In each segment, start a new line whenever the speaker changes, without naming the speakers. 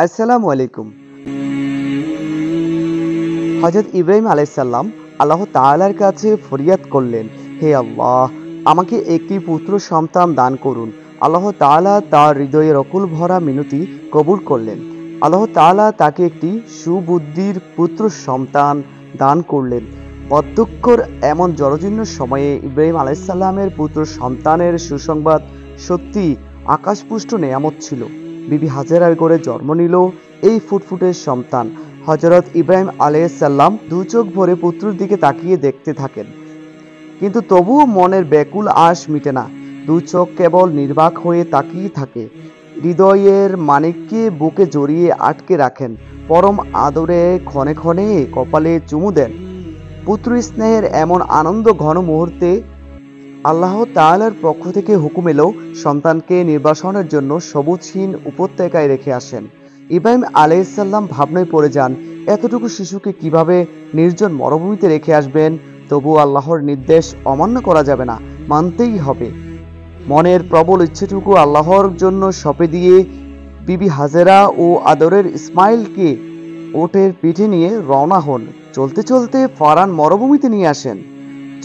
আসসালামু আলাইকুম। হযরত ইব্রাহিম আলাইহিস সালাম আল্লাহ তাআলার কাছে ফরিয়াদ করলেন, হে আল্লাহ, আমাকে একটি পুত্র সন্তান দান করুন। আল্লাহ তাআলা তার হৃদয়ের অকুল ভরা মিনতি কবুল করলেন। আল্লাহ তাআলা তাকে একটি সুবুদ্ধির পুত্র সন্তান দান করলেন। বার্ধক্যের এমন জরাজীর্ণ সময়ে ইব্রাহিম আলাইহিস সালামের পুত্র সন্তানের সুসংবাদ সত্যি আকাশপুষ্ট নেয়ামত ছিল। বিবি হাজেরার ঘরে জন্ম নিল এই ফুটফুটে সন্তান। হযরত ইব্রাহিম আলাইহিস সালাম দু চোখ ভরে পুত্রের দিকে তাকিয়ে দেখতে থাকেন, কিন্তু তবুও মনের ব্যাকুল আশ মিটে না। দু চোখ কেবল নির্বাক হয়ে তাকিয়ে থাকে। হৃদয়ের মানিককে বুকে জড়িয়ে আটকে রাখেন। পরম আদরে ক্ষণে ক্ষণে কপালে চুমু দেন। পুত্র স্নেহের এমন আনন্দ ঘন মুহূর্তে আল্লাহ তাআলার পক্ষ থেকে হুকুম এলো সন্তানকে নির্বাসনের জন্য সবুজহীন উপত্যকায় রেখে আসেন। ইব্রাহিম আলাইহিস সালাম ভাবনায় পড়ে যান, এতটুকু শিশুকে কিভাবে নির্জন মরুভূমিতে রেখে আসবেন। তবু আল্লাহর নির্দেশ অমান্য করা যাবে না, মানতেই হবে। মনের প্রবল ইচ্ছেটুকু আল্লাহর জন্য সঁপে দিয়ে বিবি হাজেরা ও আদরের ইসমাইলকে ওটের পিঠে নিয়ে রওনা হন। চলতে চলতে ফারান মরুভূমিতে নিয়ে আসেন।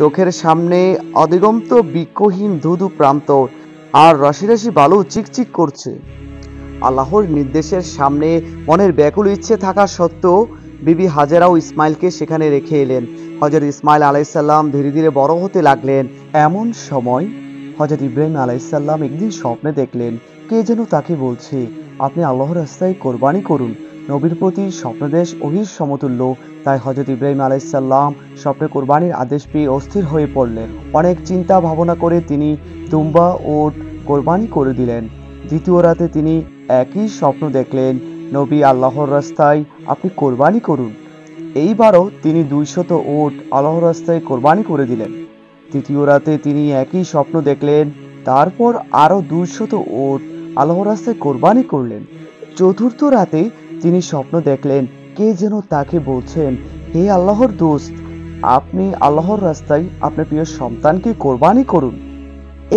চোখের সামনে অদিগন্ত বৃক্ষহীন ধুধু প্রান্তর আর রাশি রাশি বালু চিকচিক করছে। আল্লাহর নির্দেশের সামনে মনের ব্যাকুল ইচ্ছে থাকা সত্ত্বেও বিবি হাজেরা ও ইসমাইলকে সেখানে রেখে এলেন। হযরত ইসমাইল আলাইহিস সালাম ধীরে ধীরে বড় হতে লাগলেন। এমন সময় হযরত ইব্রাহিম আলাইহিস সালাম একদিন স্বপ্নে দেখলেন, কে যেন তাকে বলছে, আপনি আল্লাহর রাস্তায় কোরবানি করুন। নবীর প্রতি স্বপ্নদেশ ওহীর সমতুল্য। তাই হযরত ইব্রাহিম আলাইহিস সালাম স্বপ্নে কোরবানির আদেশ পেয়ে অস্থির হয়ে পড়লেন। অনেক চিন্তা ভাবনা করে তিনি দুম্বা ওট কোরবানি করে দিলেন। দ্বিতীয় রাতে তিনি একই স্বপ্ন দেখলেন, নবী, আল্লাহর রাস্তায় আপনি কোরবানি করুন। এইবারও তিনি 200 উট আল্লাহর রাস্তায় কোরবানি করে দিলেন। তৃতীয় রাতে তিনি একই স্বপ্ন দেখলেন, তারপর আরো 200 উট আল্লাহর রাস্তায় কোরবানি করলেন। চতুর্থ রাতে তিনি স্বপ্ন দেখলেন, কে যেন তাকে বলছেন, হে আল্লাহর দোস্ত, আপনি আল্লাহর রাস্তায় আপনার প্রিয় সন্তানকে কোরবানি করুন।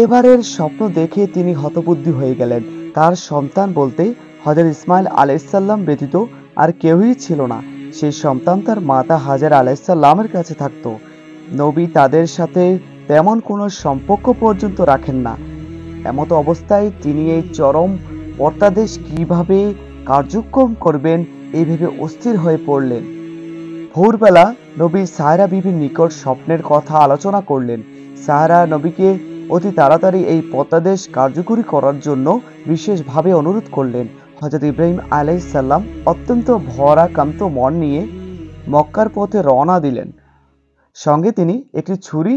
এবারের স্বপ্ন দেখে তিনি হতবুদ্ধি হয়ে গেলেন। তার সন্তান বলতে হযরত ইসমাইল আলাইহিস সালাম ব্যতীত আর কেউই ছিল না। সেই সন্তান তার মাতা হাজেরা আলাইহিস সালামের কাছে থাকতো। নবী তাদের সাথে তেমন কোনো সম্পর্ক পর্যন্ত রাখেন না। এমত অবস্থায় তিনি এই চরম পর্তাদেশ কিভাবে কার্যক্রম করবেন এই ভেবে অস্থির হয়ে পড়লেন। ভোরবেলা নবী সায়রা বিবির নিকট স্বপ্নের কথা আলোচনা করলেন। সায়রা নবীকে অতি তাড়াতাড়ি এই পত্রাদেশ কার্যকরী করার জন্য বিশেষভাবে অনুরোধ করলেন। হযরত ইব্রাহিম আলাইহিস সালাম অত্যন্ত ভরাক্রান্ত মন নিয়ে মক্কার পথে রওনা দিলেন। সঙ্গে তিনি একটি ছুরি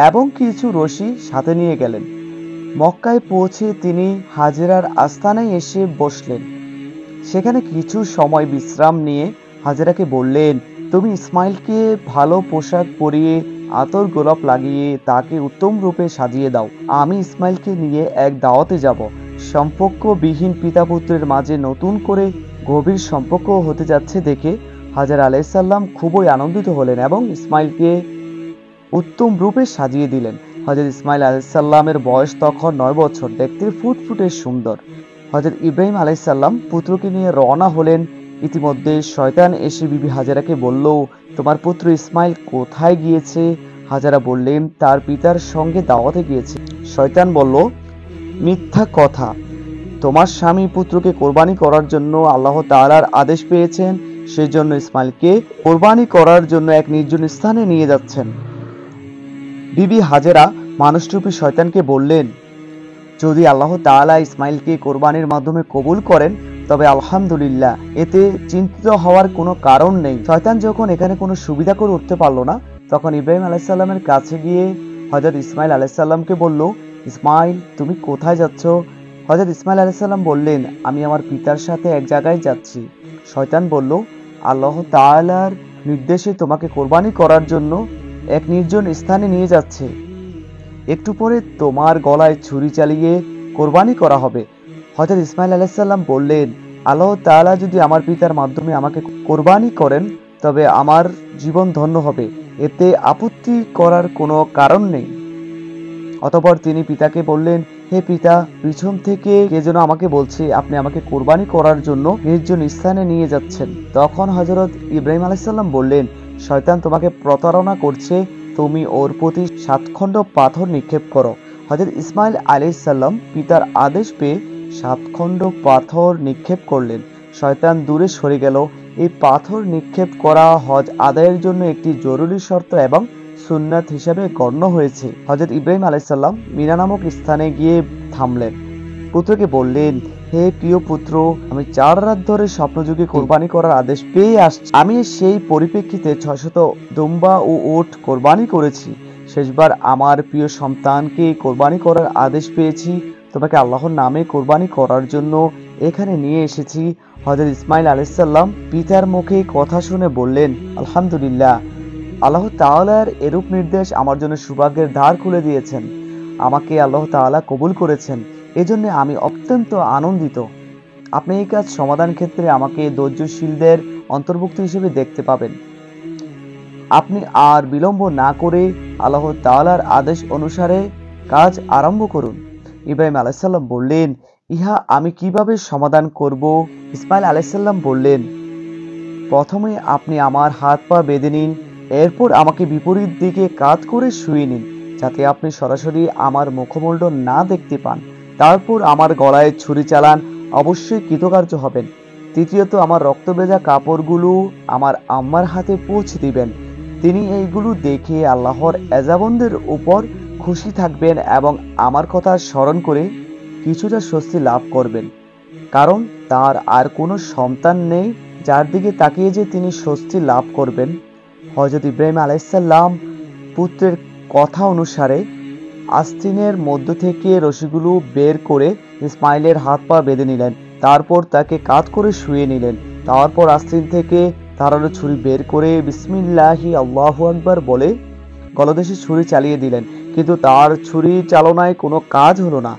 এবং কিছু রশি সাথে নিয়ে গেলেন। মক্কায় পৌঁছে তিনি হাজেরার আস্তানায় এসে বসলেন। সেখানে কিছু সময় বিশ্রাম নিয়ে হাজেরাকে বললেন, তুমি ইসমাইলকে ভালো পোশাক পরিয়ে আতর গোলাপ লাগিয়ে তাকে উত্তম রূপে সাজিয়ে দাও। আমি ইসমাইলকে নিয়ে এক দাওয়াতে যাব। সম্পর্কবিহীন পিতা পুত্রের মাঝে নতুন করে গভীর সম্পর্ক হতে যাচ্ছে দেখে হাজেরা আলাইহিস সালাম খুবই আনন্দিত হলেন এবং ইসমাইলকে উত্তম রূপে সাজিয়ে দিলেন। হযরত ইসমাইল আলাইহিস সালামের বয়স তখন 9 বছর, দেখতে ফুটফুটে সুন্দর। হযরত ইব্রাহিম আলাইহিস সালাম পুত্রকে নিয়ে রওনা হলেন। ইতিমধ্যে শয়তান এসে বিবি হাজেরাকে বলল, তোমার পুত্র ইসমাইল কোথায় গিয়েছে? হাজেরা বললেন, তার পিতার সঙ্গে দাওয়াতে গিয়েছে। শয়তান বলল, মিথ্যা কথা, তোমার স্বামী পুত্রকে কোরবানি করার জন্য আল্লাহ তাআলার আদেশ পেয়েছেন, সেজন্য ইসমাইলকে কোরবানি করার জন্য এক নির্জন স্থানে নিয়ে যাচ্ছেন। বিবি হাজেরা মানুষরূপী শয়তানকে বললেন, যদি আল্লাহ তাআলা ইসমাইলকে কোরবানির মাধ্যমে কবুল করেন তবে আলহামদুলিল্লাহ, এতে চিন্তিত হওয়ার কোনো কারণ নেই। শয়তান যখন এখানে কোনো সুবিধা করে উঠতে পারলো না, তখন ইব্রাহিম আলাইহিস সালামের কাছে গিয়ে হযরত ইসমাইল আলাইহিস সালামকে বলল, ইসমাইল, তুমি কোথায় যাচ্ছ? হযরত ইসমাইল আলাইহিস সালাম বললেন, আমি আমার পিতার সাথে এক জায়গায় যাচ্ছি। শয়তান বলল, আল্লাহ তাআলার নির্দেশে তোমাকে কোরবানি করার জন্য এক নির্জন স্থানে নিয়ে যাচ্ছে। একটু পরে তোমার গলায় ছুরি চালিয়ে কোরবানি করা হবে। হযরত ইসমাইল আলাইহিস সালাম বললেন, আল্লাহ তাআলা যদি আমার পিতার মাধ্যমে আমাকে কোরবানি করেন তবে আমার জীবন ধন্য হবে, এতে আপত্তি করার কোনো কারণ নেই। অতঃপর তিনি পিতাকে বললেন, হে পিতা, পিছন থেকে কে যেন আমাকে বলছে আপনি আমাকে কোরবানি করার জন্য নির্জন স্থানে নিয়ে যাচ্ছেন। তখন হযরত ইব্রাহিম আলাইহিস সালাম বললেন, শয়তান তোমাকে প্রতারণা করছে, তুমি ওর প্রতি 7 খণ্ড পাথর নিক্ষেপ করো। হযরত ইসমাইল আলাইহিস সালাম পিতার আদেশ পেয়ে 7 খণ্ড পাথর নিক্ষেপ করলেন। শয়তান দূরে সরে গেল। এই পাথর নিক্ষেপ করা হজ আদায়ের জন্য একটি জরুরি শর্ত এবং সুন্নাত হিসাবে গণ্য হয়েছে। হযরত ইব্রাহিম আলাইহিস সালাম মিনা নামক স্থানে গিয়ে থামলেন। পুত্রকে বললেন, হে প্রিয় পুত্র, আমি 4 রাত ধরে স্বপ্নযোগে কোরবানি করার আদেশ পেয়ে আসছি। আমি সেই পরিপ্রেক্ষিতে 600 দুম্বা ও উট কোরবানি করেছি। শেষবার আমার প্রিয় সন্তানকে কোরবানি করার আদেশ পেয়েছি। তোমাকে আল্লাহর নামে কোরবানি করার জন্য এখানে নিয়ে এসেছি। হযরত ইসমাইল আলাইহিস সালাম পিতার মুখে কথা শুনে বললেন, আলহামদুলিল্লাহ, আল্লাহ তাআলার এরূপ নির্দেশ আমার জন্য সৌভাগ্যের দ্বার খুলে দিয়েছেন। আমাকে আল্লাহ তাআলা কবুল করেছেন, এজন্য আমি অত্যন্ত আনন্দিত। আপনি এই কাজ সমাধান ক্ষেত্রে আমাকে ধৈর্যশীলদের অন্তর্ভুক্ত হিসেবে দেখতে পাবেন। আপনি আর বিলম্ব না করে আল্লাহ তাআলার আদেশ অনুসারে কাজ আরম্ভ করুন। ইব্রাহিম আলাইহিস সালাম বললেন, ইহা আমি কিভাবে সমাধান করব? ইসমাইল আলাইহিস সালাম বললেন, প্রথমে আপনি আমার হাত পা বেঁধে নিন, এরপর আমাকে বিপরীত দিকে কাত করে শুয়ে নিন, যাতে আপনি সরাসরি আমার মুখমণ্ডল না দেখতে পান। তারপর আমার গলায় ছুরি চালান, অবশ্যই কৃতকার্য হবেন। তৃতীয়ত, আমার রক্তভেজা কাপড়গুলো আমার আম্মার হাতে পৌঁছে দিবেন। তিনি এইগুলো দেখে আল্লাহর এজাবন্দের উপর খুশি থাকবেন এবং আমার কথা স্মরণ করে কিছুটা স্বস্তি লাভ করবেন, কারণ তার আর কোনো সন্তান নেই যার দিকে তাকিয়ে যে তিনি স্বস্তি লাভ করবেন। হযরত ইব্রাহিম আলাইহিস সালাম পুত্রের কথা অনুসারে আস্তিনের মধ্য থেকে রশিগুলো বের করে ইসমাইলের হাত পা বেঁধে নিলেন। তারপর তাকে কাত করে শুয়ে নিলেন। তারপর আস্তিন থেকে ধারালো ছুরি বের করে বিসমিল্লাহি আল্লাহু আকবার বলে গলদেশে ছুরি চালিয়ে দিলেন, কিন্তু তার ছুরি চালনায় কোনো কাজ হলো না।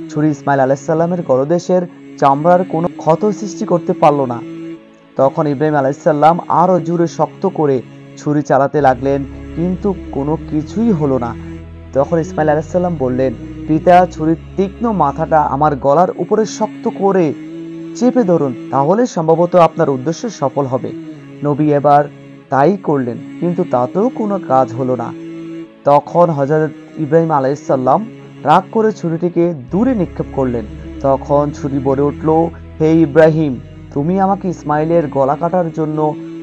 ছুরি ইসমাইল আলাইহিস সালামের গলদেশের চামড়ার কোনো ক্ষত সৃষ্টি করতে পারল না। তখন ইব্রাহিম আলাইহিস সালাম আরো জোরে শক্ত করে ছুরি চালাতে লাগলেন, কিন্তু কোনো কিছুই হলো না। তখন ইসমাইল আলাইহিস সালাম বললেন, পিতা, ছুরির তীক্ষ্ণ মাথাটা আমার গলার উপরে শক্ত করে চেপে ধরুন, তাহলে সম্ভবত আপনার উদ্দেশ্য সফল হবে। নবী এবার তাই করলেন, কিন্তু তাতেও কোনো কাজ হলো না। তখন হযরত ইব্রাহিম আলাইহিস সালাম রাগ করে ছুরিটিকে দূরে নিক্ষেপ করলেন। তখন ছুরি বলে উঠল, হে ইব্রাহিম, তুমি আমাকে ইসমাইলের গলা কাটার জন্য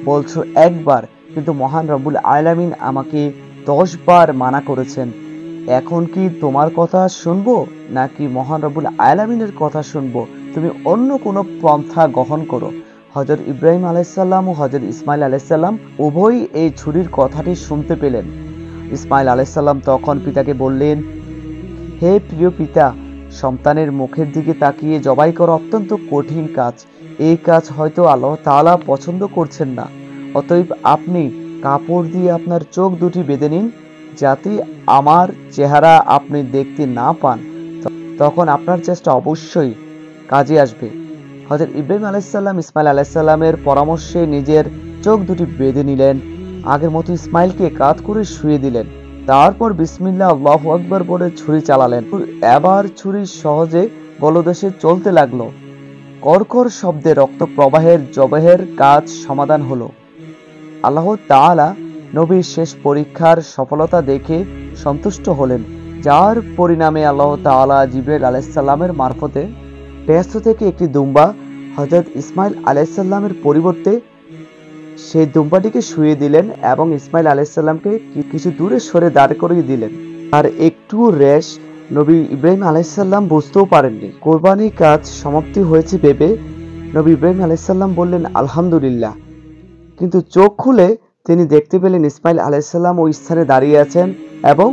বলছো একবার, কিন্তু মহান রব্বুল আলামিন আমাকে 10 বার মানা করেছেন। এখন কি তোমার কথা শুনবো নাকি মহান রব্বুল আলামিনের কথা শুনবো? তুমি অন্য কোনো পন্থা গ্রহণ করো। হযরত ইব্রাহিম আলাইহিস সালাম ও হযরত ইসমাইল আলাইহিস সালাম উভয়ই এই ছুরির কথাটি শুনতে পেলেন। ইসমাইল আলাইহিস সালাম তখন পিতাকে বললেন, হে প্রিয় পিতা, সন্তানের মুখের দিকে তাকিয়ে জবাই করা অত্যন্ত কঠিন কাজ। এই কাজ হয়তো আল্লাহ তাআলা পছন্দ করছেন না। অতএব আপনি কাপড় দিয়ে আপনার চোখ দুটি বেঁধে নিন, যাতে আমার চেহারা আপনি দেখতে না পান। তখন আপনার চেষ্টা অবশ্যই কাজে আসবে। হযরত ইব্রাহিম আলাইহিস সালাম ইসমাইল আলাইহিস সালামের পরামর্শে নিজের চোখ দুটি বেঁধে নিলেন। আগের মতো ইসমাইলকে কাত করে শুয়ে দিলেন। তারপর বিসমিল্লাহ আল্লাহু আকবার বলে ছুরি চালালেন। এবার ছুরি সহজে গলদেশে চলতে লাগলো। কড়কড় শব্দে রক্ত প্রবাহের জবাহের কাজ সমাধান হলো। আল্লাহ তাআলা নবীর শেষ পরীক্ষার সফলতা দেখে সন্তুষ্ট হলেন, যার পরিণামে আল্লাহ তাআলা জিবরাইল আলাইহিস সালামের মারফতে ব্যস্ত থেকে একটি দুম্বা হযরত ইসমাইল আলাইহিস সালামের পরিবর্তে সেই দুম্বাটিকে শুয়ে দিলেন এবং ইসমাইল আলাইহিস সালামকে কিছু দূরে সরে দাঁড় করিয়ে দিলেন। আর একটু রেশ নবী ইব্রাহিম আলাইহিস সালাম বুঝতেও পারেননি। কোরবানির কাজ সমাপ্তি হয়েছে ভেবে নবী ইব্রাহিম আলাইহিস সালাম বললেন, আলহামদুলিল্লাহ। কিন্তু চোখ খুলে তিনি দেখতে পেলেন ইসমাইল আলাইহিস সালাম ওই স্থানে দাঁড়িয়ে আছেন এবং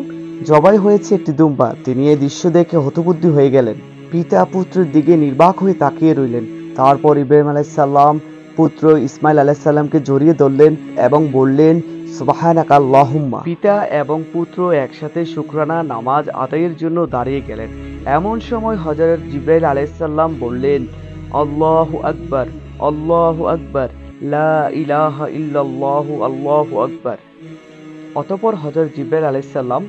জবাই হয়েছে একটি দুম্বা। তিনি এই দৃশ্য দেখে হতবুদ্ধি হয়ে গেলেন। পিতা পুত্রের দিকে নির্বাক হয়ে তাকিয়ে রইলেন। তারপর ইব্রাহিম আলাইহিস সালাম পুত্র ইসমাইল আলাইহিস সালামকে জড়িয়ে ধরলেন এবং বললেন, সুবহানাকা আল্লাহুম্মা। পিতা এবং পুত্র একসাথে শুকরানা নামাজ আদায়ের জন্য দাঁড়িয়ে গেলেন। এমন সময় হযরত জিবরাইল আলাইহিস সালাম বললেন, আল্লাহু আকবার, আল্লাহু আকবার, লা ইলাহা ইল্লাল্লাহু, আল্লাহু আকবার। অতঃপর হযরত জিবরাইল আলাইহিস সালাম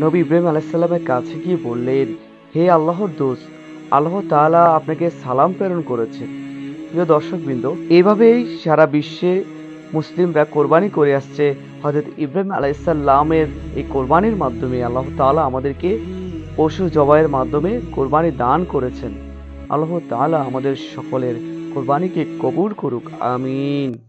নবী ইব্রাহিম আলাইহিস সালামের কাছে গিয়ে বললেন, হে আল্লাহর দোস্ত, আল্লাহ তাআলা আপনাকে সালাম প্রেরণ করেছে। প্রিয় দর্শকবৃন্দ, এভাবেই সারা বিশ্বে মুসলিমরা কোরবানি করে আসছে। হযরত ইব্রাহিম আলাইহিসসালামের এই কোরবানির মাধ্যমে আল্লাহ তাআলা আমাদেরকে পশু জবাইয়ের মাধ্যমে কোরবানি দান করেছেন। আল্লাহ তাআলা আমাদের সকলের কোরবানিকে কবুল করুক। আমিন।